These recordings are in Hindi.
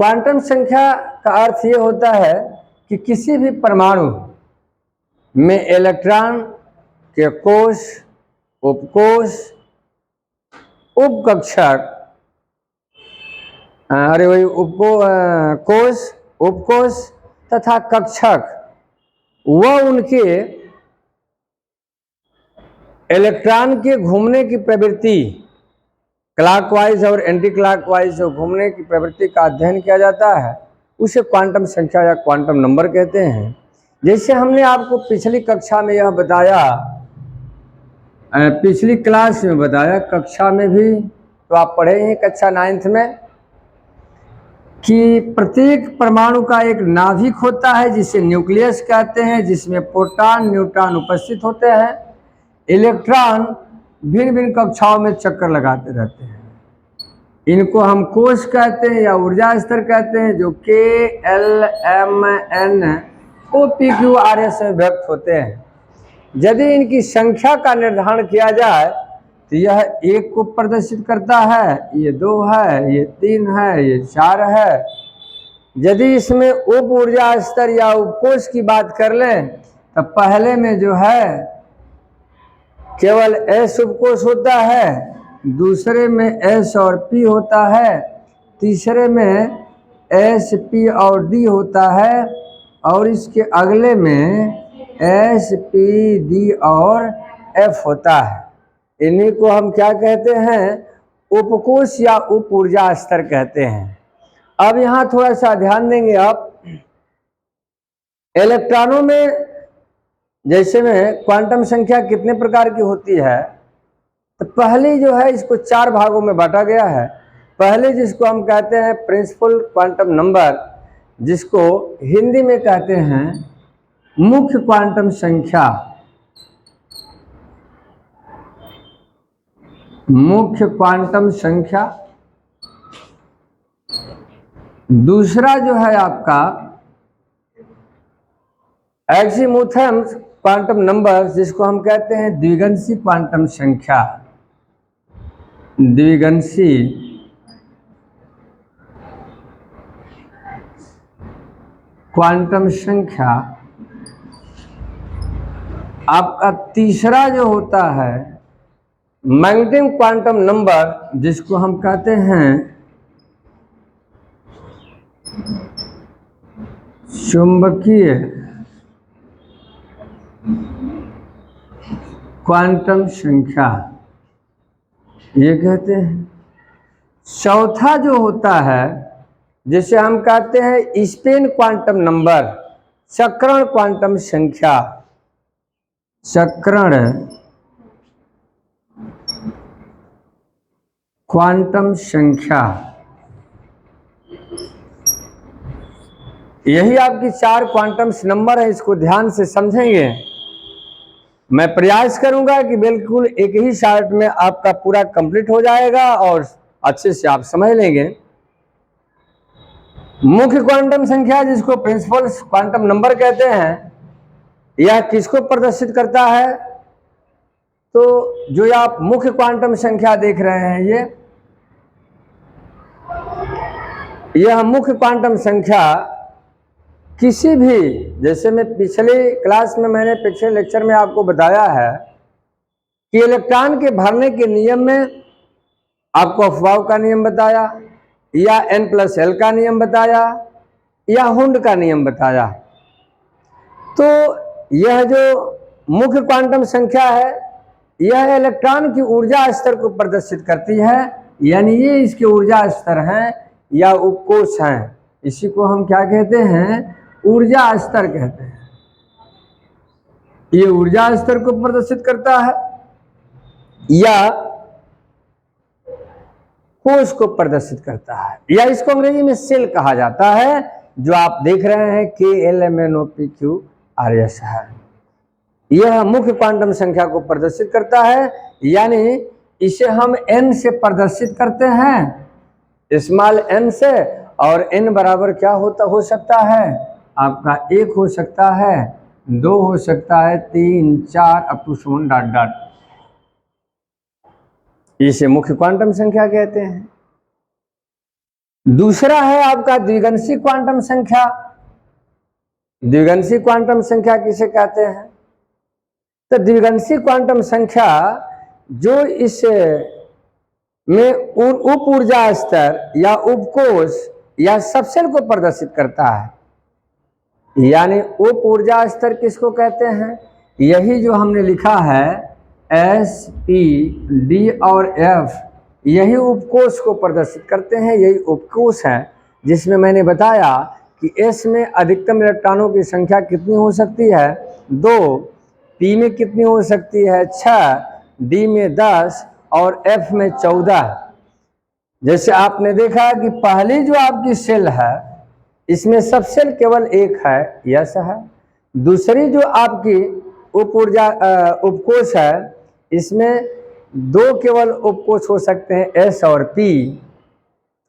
क्वांटम संख्या का अर्थ ये होता है कि किसी भी परमाणु में इलेक्ट्रॉन के कोश, उपकोश, उपकक्षक, कोश, उपकोश तथा कक्षक व उनके इलेक्ट्रॉन के घूमने की प्रवृत्ति, क्लॉकवाइज और एंटी क्लॉकवाइज जो घूमने की प्रवृत्ति का अध्ययन किया जाता है उसे क्वांटम संख्या या क्वांटम नंबर कहते हैं। जैसे हमने आपको पिछली कक्षा में यह बताया, पिछली क्लास में बताया, कक्षा में भी तो आप पढ़े हैं कक्षा 9th में, कि प्रत्येक परमाणु का एक नाभिक होता है जिसे न्यूक्लियस कहते हैं, जिसमें प्रोटॉन, न्यूट्रॉन उपस्थित होते हैं। इलेक्ट्रॉन भिन्न भिन्न कक्षाओं में चक्कर लगाते रहते हैं। इनको हम कोश कहते हैं या ऊर्जा स्तर कहते हैं, जो KLMNOPQRS में व्यक्त होते हैं। यदि इनकी संख्या का निर्धारण किया जाए तो यह 1 को प्रदर्शित करता है, ये 2 है, ये 3 है, ये 4 है। यदि इसमें उप ऊर्जा स्तर या उपकोश की बात कर लें तो पहले में जो है केवल S उपकोश होता है, दूसरे में S और P होता है, तीसरे में S, P और D होता है, और इसके अगले में S, P, D और F होता है। इन्हीं को हम क्या कहते हैं? उपकोश या उप ऊर्जा स्तर कहते हैं। अब यहाँ थोड़ा सा ध्यान देंगे आप, इलेक्ट्रॉनों में जैसे में क्वांटम संख्या कितने प्रकार की होती है, तो पहली जो है इसको 4 भागों में बांटा गया है। पहले जिसको हम कहते हैं प्रिंसिपल क्वांटम नंबर, जिसको हिंदी में कहते हैं मुख्य क्वांटम संख्या, मुख्य क्वांटम संख्या। दूसरा जो है आपका एजीमुथम क्वांटम नंबर, जिसको हम कहते हैं द्विगंशी क्वांटम संख्या, द्विगंशी क्वांटम संख्या। आपका तीसरा जो होता है मैग्नेटिक क्वांटम नंबर, जिसको हम कहते हैं चुंबकीय क्वांटम संख्या, ये कहते हैं। चौथा जो होता है जिसे हम कहते हैं स्पिन क्वांटम नंबर, चक्रण क्वांटम संख्या, चक्रण क्वांटम संख्या। यही आपकी 4 क्वांटम नंबर है, इसको ध्यान से समझेंगे। मैं प्रयास करूंगा कि बिल्कुल एक ही शॉर्ट में आपका पूरा कंप्लीट हो जाएगा और अच्छे से आप समझ लेंगे। मुख्य क्वांटम संख्या, जिसको प्रिंसिपल क्वांटम नंबर कहते हैं, यह किसको प्रदर्शित करता है? तो जो आप मुख्य क्वांटम संख्या देख रहे हैं, यह मुख्य क्वांटम संख्या किसी भी, जैसे मैं पिछले क्लास में, मैंने पिछले लेक्चर में आपको बताया है कि इलेक्ट्रॉन के भरने के नियम में आपको अफबाउ का नियम बताया, या N+L का नियम बताया, या हुंड का नियम बताया। तो यह जो मुख्य क्वांटम संख्या है, यह इलेक्ट्रॉन की ऊर्जा स्तर को प्रदर्शित करती है, यानी ये इसके ऊर्जा स्तर हैं या उपकोश हैं। इसी को हम क्या कहते हैं? ऊर्जा स्तर कहते हैं। ये ऊर्जा स्तर को प्रदर्शित करता है या कोश को प्रदर्शित करता है, या इसको अंग्रेजी में सेल कहा जाता है, जो आप देख रहे हैं KLMNOPQRS है। यह मुख्य क्वांटम संख्या को प्रदर्शित करता है, यानी इसे हम n से प्रदर्शित करते हैं, स्मॉल n से, और n बराबर क्या हो सकता है आपका? 1 हो सकता है, 2 हो सकता है, 3, 4 अप टू 7 ... इसे मुख्य क्वांटम संख्या कहते हैं। दूसरा है आपका द्विगंशी क्वांटम संख्या। द्विगंशी क्वांटम संख्या किसे कहते हैं? तो द्विगंशी क्वांटम संख्या जो इस में उप ऊर्जा स्तर या उपकोष या सबसेल को प्रदर्शित करता है। यानी उप ऊर्जा स्तर किसको कहते हैं? यही जो हमने लिखा है S, P, D और F, यही उपकोष को प्रदर्शित करते हैं। यही उपकोष है जिसमें मैंने बताया कि S में अधिकतम इलेक्ट्रॉनों की संख्या कितनी हो सकती है? 2, P में कितनी हो सकती है? 6, D में 10 और F में 14। जैसे आपने देखा कि पहली जो आपकी सेल है इसमें सबसेल केवल एक है, यस है। दूसरी जो आपकी उप ऊर्जा उपकोष है इसमें 2 केवल उपकोष हो सकते हैं, S और P,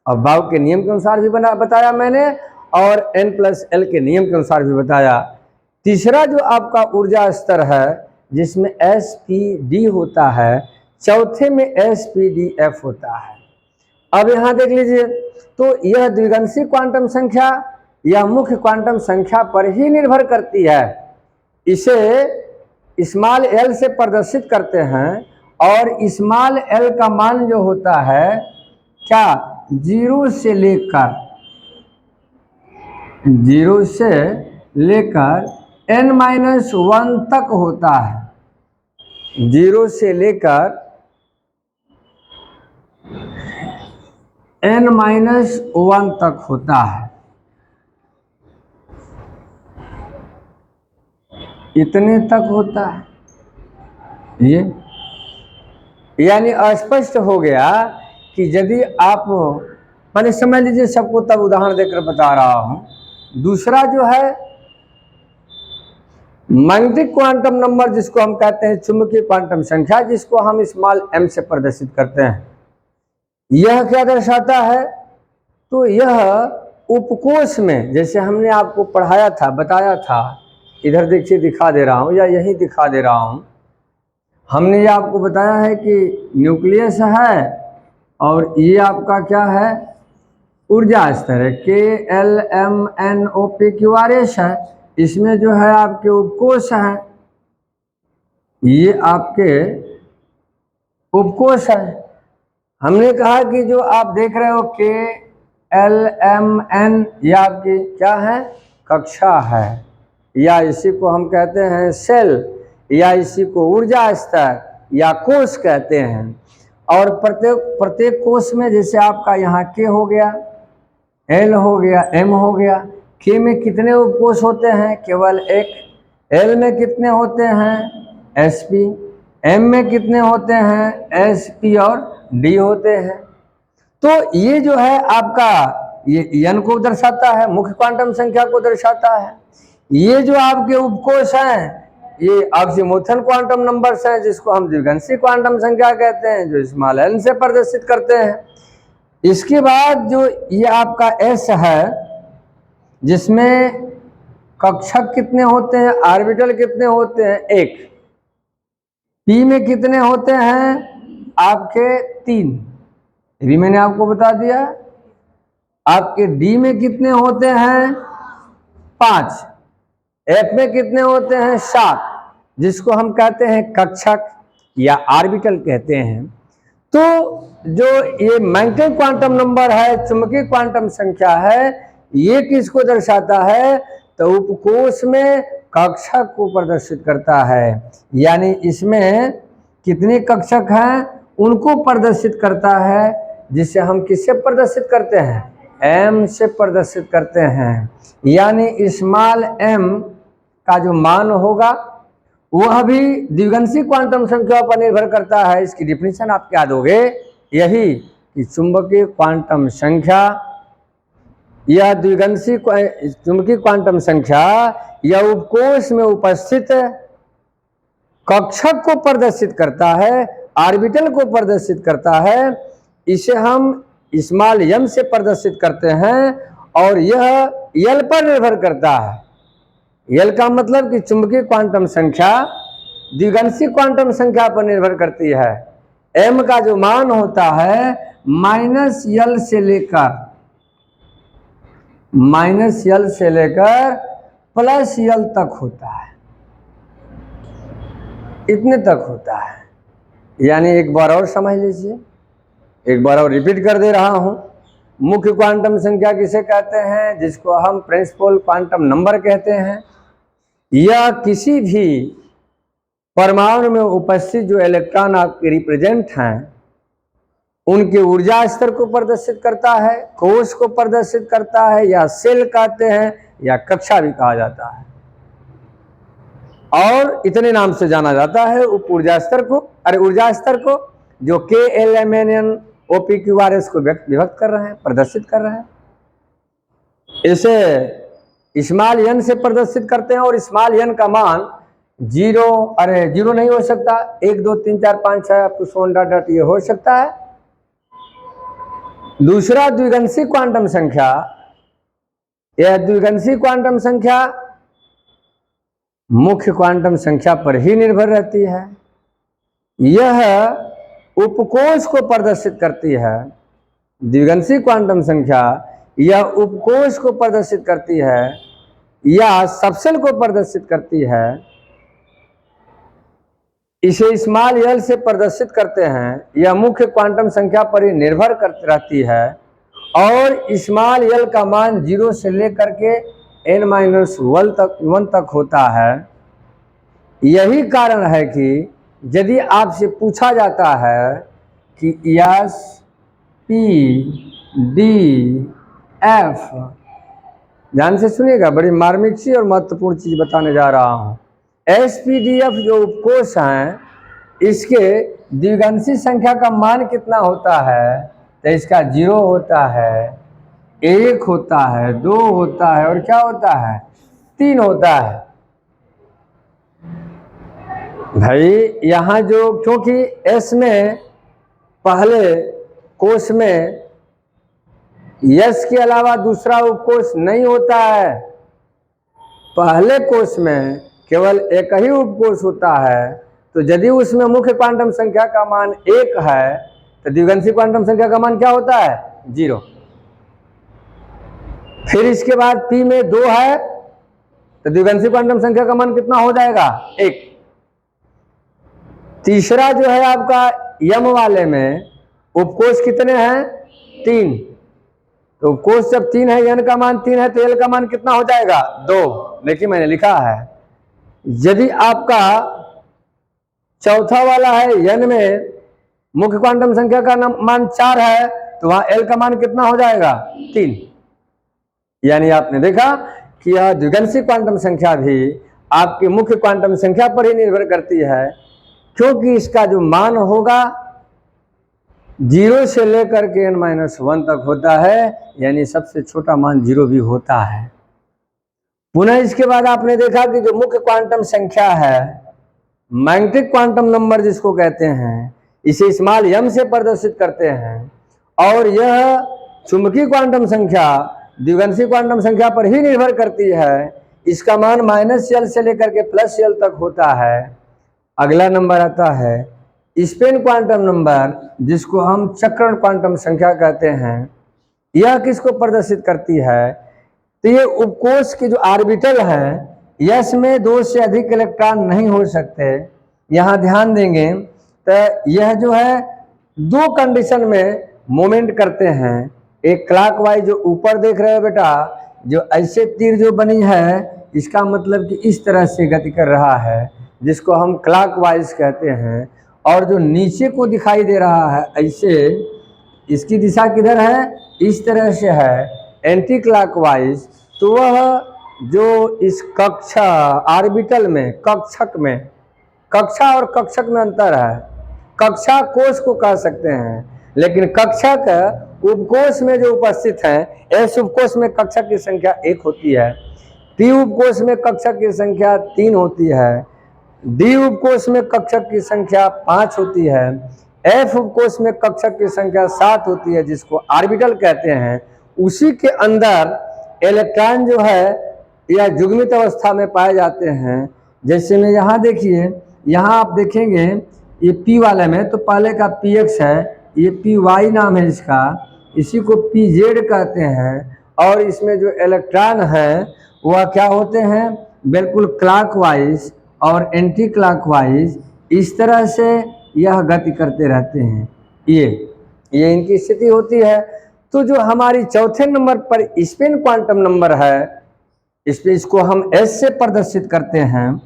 और बाउ के नियम के अनुसार भी बताया मैंने, और N+L के नियम के अनुसार भी बताया। तीसरा जो आपका ऊर्जा स्तर है जिसमें S,P,D होता है, चौथे में S,P,D,F होता है। अब यहाँ देख लीजिए, तो यह द्विगंशी क्वांटम संख्या यह मुख्य क्वांटम संख्या पर ही निर्भर करती है। इसे स्मॉल l से प्रदर्शित करते हैं और स्मॉल l का मान जो होता है क्या 0 से लेकर n-1 तक होता है। 0 से लेकर n-1 तक होता है। इतने तक होता है। ये यानी स्पष्ट हो गया कि यदि आप पहले समझ लीजिए, सबको तब उदाहरण देकर बता रहा हूं। दूसरा जो है मैग्नेटिक क्वांटम नंबर, जिसको हम कहते हैं चुंबकीय क्वांटम संख्या, जिसको हम स्मॉल m से प्रदर्शित करते हैं। यह क्या दर्शाता है? तो यह उपकोष में, जैसे हमने आपको पढ़ाया था, बताया था, इधर देखिए दिखा दे रहा हूं या यही दिखा दे रहा हूं। हमने ये आपको बताया है कि न्यूक्लियस है और ये आपका क्या है? ऊर्जा स्तर है, KLMNOPQRS है। इसमें जो है आपके उपकोष हैं, ये आपके उपकोष है। हमने कहा कि जो आप देख रहे हो KLMN, ये आपकी क्या है? कक्षा है, या इसी को हम कहते हैं सेल, या इसी को ऊर्जा स्तर या कोष कहते हैं। और प्रत्येक कोष में जैसे आपका यहाँ K हो गया, L हो गया, M हो गया। K में कितने उपकोष होते हैं? केवल एक। L में कितने होते हैं? SP। M में कितने होते हैं? SP और D होते हैं। तो ये जो है आपका ये N को दर्शाता है, मुख्य क्वांटम संख्या को दर्शाता है। ये जो आपके उपकोष हैं ये ऑक्सीमोथन क्वांटम नंबर्स हैं, जिसको हम द्विगंशी क्वांटम संख्या कहते हैं, जो स्मॉल n से प्रदर्शित करते हैं। इसके बाद जो ये आपका S है, जिसमें कक्षक कितने होते हैं, ऑर्बिटल कितने होते हैं? 1। P में कितने होते हैं? आपके 3, ये भी मैंने आपको बता दिया। आपके D में कितने होते हैं? 5। F में कितने होते हैं? 7, जिसको हम कहते हैं कक्षक या ऑर्बिटल कहते हैं। तो जो ये मैग्नेटिक क्वांटम नंबर है, चुंबकीय क्वांटम संख्या है, ये किसको दर्शाता है? तो उपकोष में कक्षक को प्रदर्शित करता है। यानी इसमें कितने कक्षक हैं उनको प्रदर्शित करता है, जिसे हम किससे प्रदर्शित करते हैं? m से प्रदर्शित करते हैं। यानी स्मॉल m का जो मान होगा वह भी द्विगंशी क्वांटम संख्या पर निर्भर करता है। इसकी डिफिनेशन आप क्या दोगे? यही कि चुंबकीय क्वांटम संख्या यह द्विगंशी चुंबकीय क्वांटम संख्या या उपकोष में उपस्थित कक्षक को प्रदर्शित करता है, ऑर्बिटल को प्रदर्शित करता है। इसे हम स्मॉल m से प्रदर्शित करते हैं और यह L पर निर्भर करता है। L का मतलब कि चुंबकीय क्वांटम संख्या द्विगंशी क्वांटम संख्या पर निर्भर करती है। m का जो मान होता है -L से लेकर -L से लेकर +L तक होता है, इतने तक होता है। यानी एक बार और समझ लीजिए, एक बार और रिपीट कर दे रहा हूं। मुख्य क्वांटम संख्या किसे कहते हैं? जिसको हम प्रिंसिपल क्वांटम नंबर कहते हैं। यह किसी भी परमाणु में उपस्थित जो इलेक्ट्रॉन आपके रिप्रेजेंट हैं उनके ऊर्जा स्तर को प्रदर्शित करता है, कोश को प्रदर्शित करता है, या सेल कहते हैं, या कक्षा भी कहा जाता है, और इतने नाम से जाना जाता है उप ऊर्जा स्तर को, ऊर्जा स्तर को, जो KLMNOPQRS को विभक्त कर रहे हैं, प्रदर्शित कर रहे हैं। इसे स्मॉल n से प्रदर्शित करते हैं, और स्मॉल n का मान 0 नहीं हो सकता, 1 2 3 4 5 6 आपको 100 ये हो सकता है। दूसरा द्विगंशी क्वांटम संख्या, यह द्विगंशी क्वांटम संख्या मुख्य क्वांटम संख्या पर ही निर्भर रहती है। यह उपकोष को प्रदर्शित करती है। द्विगंशी क्वांटम संख्या यह उपकोष को प्रदर्शित करती है या सबसेल को प्रदर्शित करती है। इसे स्मॉल l से प्रदर्शित करते हैं। यह मुख्य क्वांटम संख्या पर ही निर्भर करती रहती है, और स्मॉल l का मान 0 से लेकर के n-1 तक होता है। यही कारण है कि यदि आपसे पूछा जाता है कि S P D F, ध्यान से सुनिएगा, बड़ी मार्मिक सी और महत्वपूर्ण चीज बताने जा रहा हूं। SPDF जो उपकोष हैं, इसके द्विगंशी संख्या का मान कितना होता है? तो इसका 0 होता है, 1 होता है, 2 होता है, और क्या होता है? 3 होता है। भाई यहाँ जो, क्योंकि S में पहले कोष में S के अलावा दूसरा उपकोष नहीं होता है, पहले कोष में केवल एक ही उपकोष होता है। तो यदि उसमें मुख्य क्वांटम संख्या का मान 1 है तो द्विगंशी क्वांटम संख्या का मान क्या होता है? 0। फिर इसके बाद P में 2 है तो द्विगंशी क्वांटम संख्या का मान कितना हो जाएगा? 1। तीसरा जो है आपका M वाले में उपकोष कितने हैं? 3। तो उपकोष जब 3 है, N का मान 3 है, तो L का मान कितना हो जाएगा? 2। देखिए मैंने लिखा है, यदि आपका चौथा वाला है N में मुख्य क्वांटम संख्या का मान 4 है, तो वहां L का मान कितना हो जाएगा? 3। यानी आपने देखा कि यह द्विगंशी क्वांटम संख्या भी आपकी मुख्य क्वांटम संख्या पर ही निर्भर करती है, क्योंकि इसका जो मान होगा 0 से लेकर के n-1 तक होता है, यानी सबसे छोटा मान 0 भी होता है। पुनः इसके बाद आपने देखा कि जो मुख्य क्वांटम संख्या है, मैग्नेटिक क्वांटम नंबर जिसको कहते हैं, इसे स्मॉल m से प्रदर्शित करते हैं, और यह चुंबकीय क्वांटम संख्या द्विगंशी क्वांटम संख्या पर ही निर्भर करती है। इसका मान -L से लेकर के +L तक होता है। अगला नंबर आता है स्पिन क्वांटम नंबर, जिसको हम चक्रण क्वांटम संख्या कहते हैं। यह किसको प्रदर्शित करती है? तो ये उपकोष के जो ऑर्बिटल हैं, S में 2 से अधिक इलेक्ट्रॉन नहीं हो सकते। यहाँ ध्यान देंगे तो यह जो है 2 कंडीशन में मूवमेंट करते हैं। एक क्लॉकवाइज जो ऊपर देख रहे हो बेटा, जो ऐसे तीर जो बनी है, इसका मतलब कि इस तरह से गति कर रहा है, जिसको हम क्लॉकवाइज कहते हैं। और जो नीचे को दिखाई दे रहा है ऐसे, इसकी दिशा किधर है? इस तरह से है, एंटी क्लॉकवाइज। तो वह जो इस कक्षा ऑर्बिटल में, कक्षा और कक्षक में अंतर है। कक्षा कोष को कह सकते हैं, लेकिन कक्षक उपकोष में जो उपस्थित है, S उपकोष में कक्षक की संख्या 1 होती है, P उपकोष में कक्षक की संख्या 3 होती है, D उपकोष में कक्षक की संख्या 5 होती है, F उपकोष में कक्षक की संख्या 7 होती है, जिसको ऑर्बिटल कहते हैं। उसी के अंदर इलेक्ट्रॉन जो है यह जुग्मित अवस्था में पाए जाते हैं। जैसे में यहाँ देखिए, यहाँ आप देखेंगे ये P वाले में तो पहले का PX है, ये PY नाम है इसका, इसी को PZ कहते हैं, और इसमें जो इलेक्ट्रॉन है वह क्या होते हैं, बिल्कुल क्लॉकवाइज और एंटी क्लॉकवाइज इस तरह से यह गति करते रहते हैं। ये इनकी स्थिति होती है। तो जो हमारी चौथे नंबर पर स्पिन क्वांटम नंबर है, इसको हम एस से प्रदर्शित करते हैं,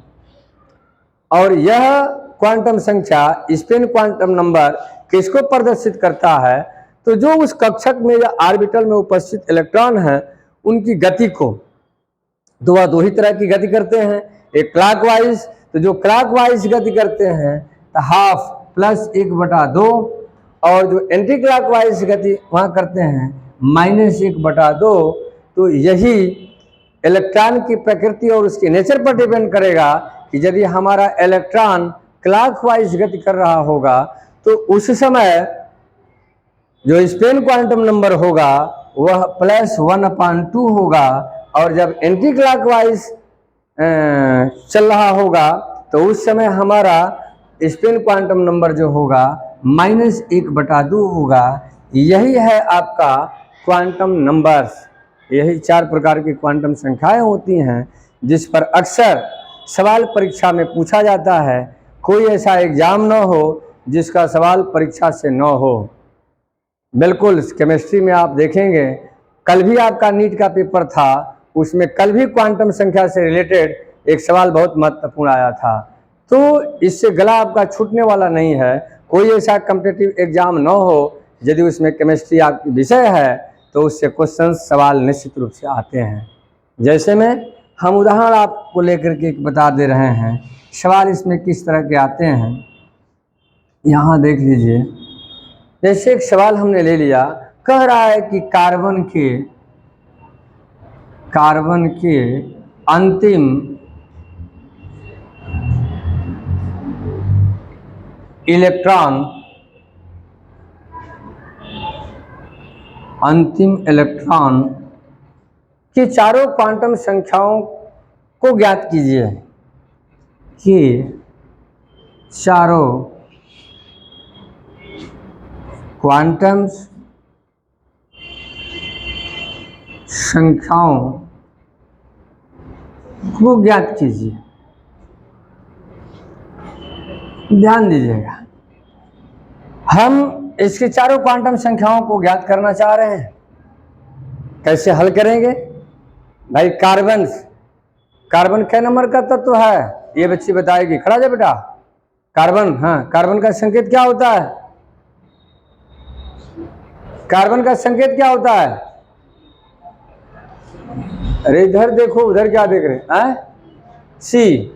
और यह क्वांटम संख्या स्पिन क्वांटम नंबर किसको प्रदर्शित करता है, तो जो उस कक्षक में या ऑर्बिटल में उपस्थित इलेक्ट्रॉन है उनकी गति को, तो वह दो ही तरह की गति करते हैं, एक क्लॉकवाइज, तो जो क्लॉकवाइज गति करते हैं तो हाफ प्लस 1/2, और जो एंटी क्लॉकवाइज गति वहाँ करते हैं -1/2। तो यही इलेक्ट्रॉन की प्रकृति और उसके नेचर पर डिपेंड करेगा कि यदि हमारा इलेक्ट्रॉन क्लॉकवाइज गति कर रहा होगा तो उस समय जो स्पिन क्वांटम नंबर होगा वह +1/2 होगा, और जब एंटी क्लॉकवाइज चल रहा होगा तो उस समय हमारा स्पिन क्वांटम नंबर जो होगा -1/2 होगा। यही है आपका क्वांटम नंबर्स। यही 4 प्रकार की क्वांटम संख्याएं होती हैं जिस पर अक्सर सवाल परीक्षा में पूछा जाता है। कोई ऐसा एग्जाम न हो जिसका सवाल परीक्षा से न हो। बिल्कुल केमिस्ट्री में आप देखेंगे, कल भी आपका नीट का पेपर था, उसमें कल भी क्वांटम संख्या से रिलेटेड एक सवाल बहुत महत्वपूर्ण आया था। तो इससे गला आपका छूटने वाला नहीं है। कोई ऐसा कॉम्पिटिटिव एग्जाम न हो यदि उसमें केमिस्ट्री आपकी विषय है तो उससे क्वेश्चन सवाल निश्चित रूप से आते हैं। जैसे में हम उदाहरण आपको लेकर के बता दे रहे हैं, सवाल इसमें किस तरह के आते हैं, यहाँ देख लीजिए। जैसे एक सवाल हमने ले लिया, कह रहा है कि कार्बन के अंतिम इलेक्ट्रॉन की चारों क्वांटम संख्याओं को ज्ञात कीजिए कि चारों क्वांटम संख्याओं को ज्ञात कीजिए। ध्यान दीजिएगा, हम इसकी चारों क्वांटम संख्याओं को ज्ञात करना चाह रहे हैं। कैसे हल करेंगे भाई? कार्बन कै नंबर का तत्व है ये बच्ची बताएगी। खड़ा जा बेटा। कार्बन, हाँ, कार्बन का संकेत क्या होता है? कार्बन का संकेत क्या होता है? अरे इधर देखो, उधर क्या देख रहे हैं? सी।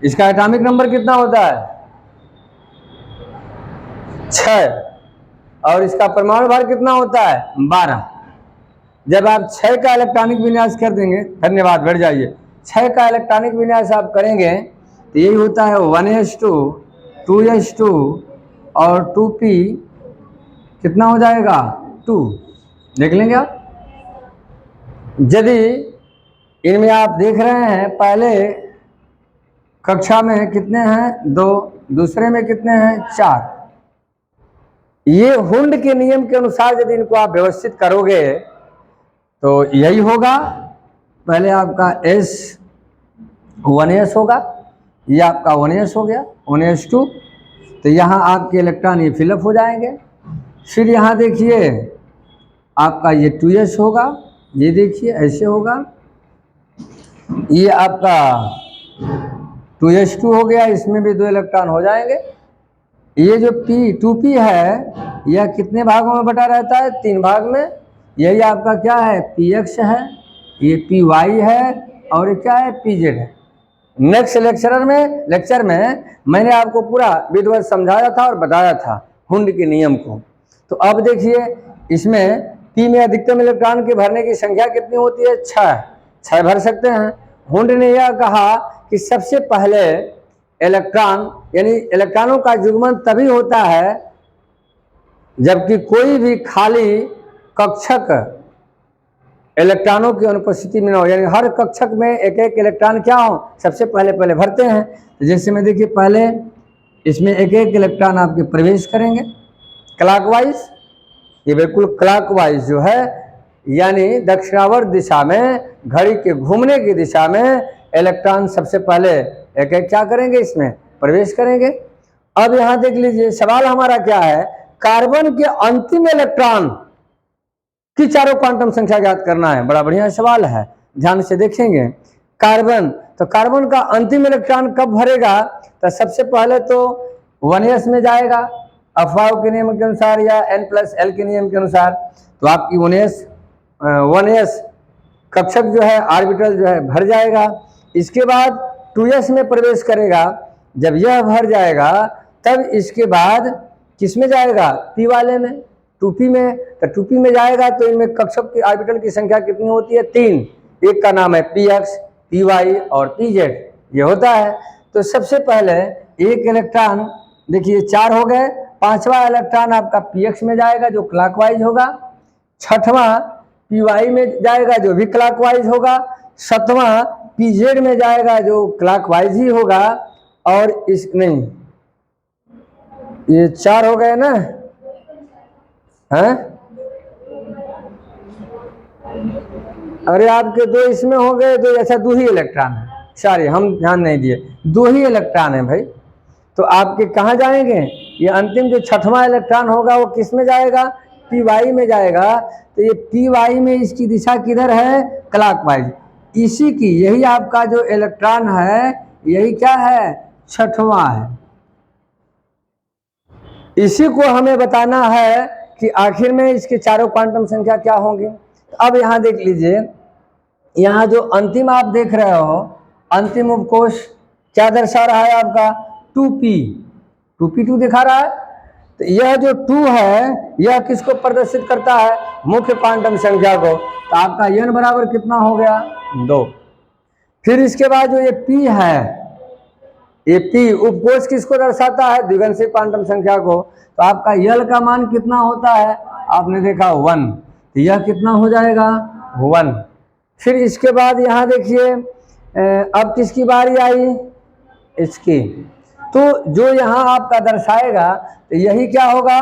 इसका एटॉमिक नंबर कितना होता है? 6। और इसका परमाणु भार कितना होता है? 12। जब आप 6 का इलेक्ट्रॉनिक विन्यास कर देंगे, धन्यवाद, बैठ जाइए। 6 का इलेक्ट्रॉनिक विन्यास आप करेंगे तो यही होता है 1s2 2s2 और 2p कितना हो जाएगा? 2। देख लेंगे आप। यदि इनमें आप देख रहे हैं पहले कक्षा में कितने हैं? 2, दूसरे में कितने हैं? 4। ये हुंड के नियम के अनुसार यदि इनको आप व्यवस्थित करोगे तो यही होगा। पहले आपका S 1s होगा, ये आपका 1s हो गया, 1s2। तो यहाँ आपके इलेक्ट्रॉन ये फिलअप हो जाएंगे। फिर यहाँ देखिए आपका ये 2s होगा, ये देखिए ऐसे होगा, ये आपका 2s2 हो गया, इसमें भी 2 इलेक्ट्रॉन हो जाएंगे। ये जो P2p है यह कितने भागों में बटा रहता है? 3 भाग में। यही आपका क्या है? px है, ये py है, और ये क्या है? pz है। नेक्स्ट लेक्चर में मैंने आपको पूरा विधिवत समझाया था और बताया था हुंड के नियम को। तो अब देखिए इसमें P में अधिकतम इलेक्ट्रॉन के भरने की संख्या कितनी होती है? 6 भर सकते हैं। हुंड ने यह कहा कि सबसे पहले इलेक्ट्रॉन यानी इलेक्ट्रॉनों का युग्मन तभी होता है जबकि कोई भी खाली कक्षक इलेक्ट्रॉनों की अनुपस्थिति में न हो, यानी हर कक्षक में एक एक इलेक्ट्रॉन क्या हो? सबसे पहले भरते हैं। तो जैसे में देखिए पहले इसमें एक एक इलेक्ट्रॉन आपके प्रवेश करेंगे क्लॉकवाइज, ये बिल्कुल क्लॉकवाइज जो है यानी दक्षिणावर्त दिशा में, घड़ी के घूमने की दिशा में इलेक्ट्रॉन सबसे पहले एक एक क्या करेंगे, इसमें प्रवेश करेंगे। अब यहां देख लीजिए सवाल हमारा क्या है, कार्बन के अंतिम इलेक्ट्रॉन की चारों क्वांटम संख्या ज्ञात करना है। बड़ा बढ़िया सवाल है, ध्यान से देखेंगे। कार्बन, तो कार्बन का अंतिम इलेक्ट्रॉन कब भरेगा, तो सबसे पहले तो 1s में जाएगा अफवाह के नियम के अनुसार या n+l के नियम के अनुसार। तो आपकी 1s कक्षक जो है, ऑर्बिटल जो है भर जाएगा। इसके बाद 2s में प्रवेश करेगा। जब यह भर जाएगा तब इसके बाद किस में जाएगा, p वाले में, 2p में। तो 2p में जाएगा तो इनमें कक्षक की ऑर्बिटल की संख्या कितनी होती है, 3। एक का नाम है px, py और pz, ये होता है। तो सबसे पहले एक इलेक्ट्रॉन देखिए 4 हो गए, 5वां इलेक्ट्रॉन आपका px में जाएगा जो क्लॉकवाइज होगा, 6वां py में जाएगा जो भी क्लॉकवाइज होगा, 7वां pz में जाएगा जो क्लॉकवाइज ही होगा। और इस नहीं, ये 4 हो गए ना, हैं? अरे आपके 2 इसमें हो गए, तो अच्छा 2 ही इलेक्ट्रॉन है, सॉरी हम ध्यान नहीं दिए, 2 ही इलेक्ट्रॉन है भाई। तो आपके कहाँ जाएंगे, ये अंतिम जो 6वां इलेक्ट्रॉन होगा वो किस में जाएगा, py में जाएगा। तो ये py में इसकी दिशा किधर है, क्लॉकवाइज। इसी की, यही आपका जो इलेक्ट्रॉन है यही क्या है, 6वां है। इसी को हमें बताना है कि आखिर में इसके चारों क्वांटम संख्या क्या होंगी। अब यहाँ देख लीजिए, यहाँ जो अंतिम आप देख रहे हो, अंतिम उपकोष क्या दर्शा रहा है आपका, 2p2 दिखा रहा है। तो यह जो 2 है यह किसको प्रदर्शित करता है, मुख्य क्वांटम संख्या को। तो आपका n बराबर कितना हो गया, 2। फिर इसके बाद जो ये p है, ये p उपकोष किसको दर्शाता है, द्विगंशीय क्वांटम संख्या को। तो आपका l का मान कितना होता है, आपने देखा 1, तो यह कितना हो जाएगा, 1। फिर इसके बाद यहाँ देखिए अब किसकी बारी आई, इसकी। तो जो यहाँ आपका दर्शाएगा तो यही क्या होगा,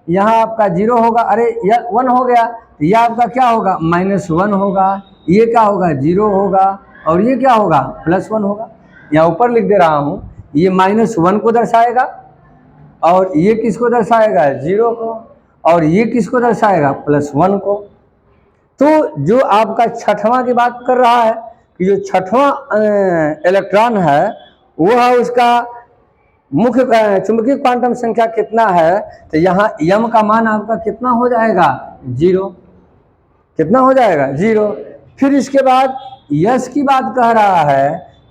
यहाँ आपका 0 होगा, अरे यह 1 हो गया, तो यह आपका क्या होगा, -1 होगा। ये क्या होगा, 0 होगा, और ये क्या होगा, +1 होगा। यहाँ ऊपर लिख दे रहा हूँ, ये -1 को दर्शाएगा, और ये किसको दर्शाएगा, 0 को, और ये किसको दर्शाएगा, +1 को। तो जो आपका 6वां की बात कर रहा है कि जो 6वां इलेक्ट्रॉन है वह उसका मुख्य चुंबकीय क्वांटम संख्या कितना है, तो यहाँ m का मान आपका कितना हो जाएगा, 0। कितना हो जाएगा, 0। फिर इसके बाद यश की बात कह रहा है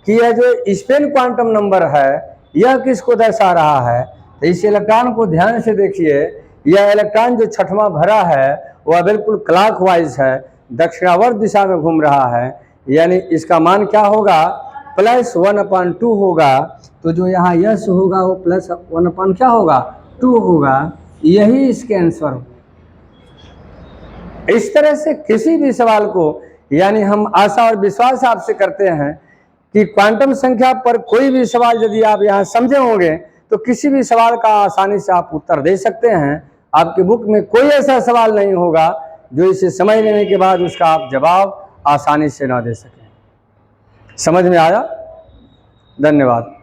कि यह जो स्पेन क्वांटम नंबर है यह किसको दर्शा रहा है। तो इस इलेक्ट्रॉन को ध्यान से देखिए, यह इलेक्ट्रॉन जो 6वां भरा है वह बिल्कुल क्लॉकवाइज है, दक्षिणावर्त दिशा में घूम रहा है, यानी इसका मान क्या होगा, +1/2 होगा। तो जो यहाँ यश होगा वो +1 क्या होगा, 2 होगा। यही इसके आंसर। इस तरह से किसी भी सवाल को, यानी हम आशा और विश्वास आपसे करते हैं कि क्वांटम संख्या पर कोई भी सवाल यदि आप यहाँ समझे होंगे तो किसी भी सवाल का आसानी से आप उत्तर दे सकते हैं। आपके बुक में कोई ऐसा सवाल नहीं होगा जो इसे समझ लेने के बाद उसका आप जवाब आसानी से ना दे सकें। समझ में आया? धन्यवाद।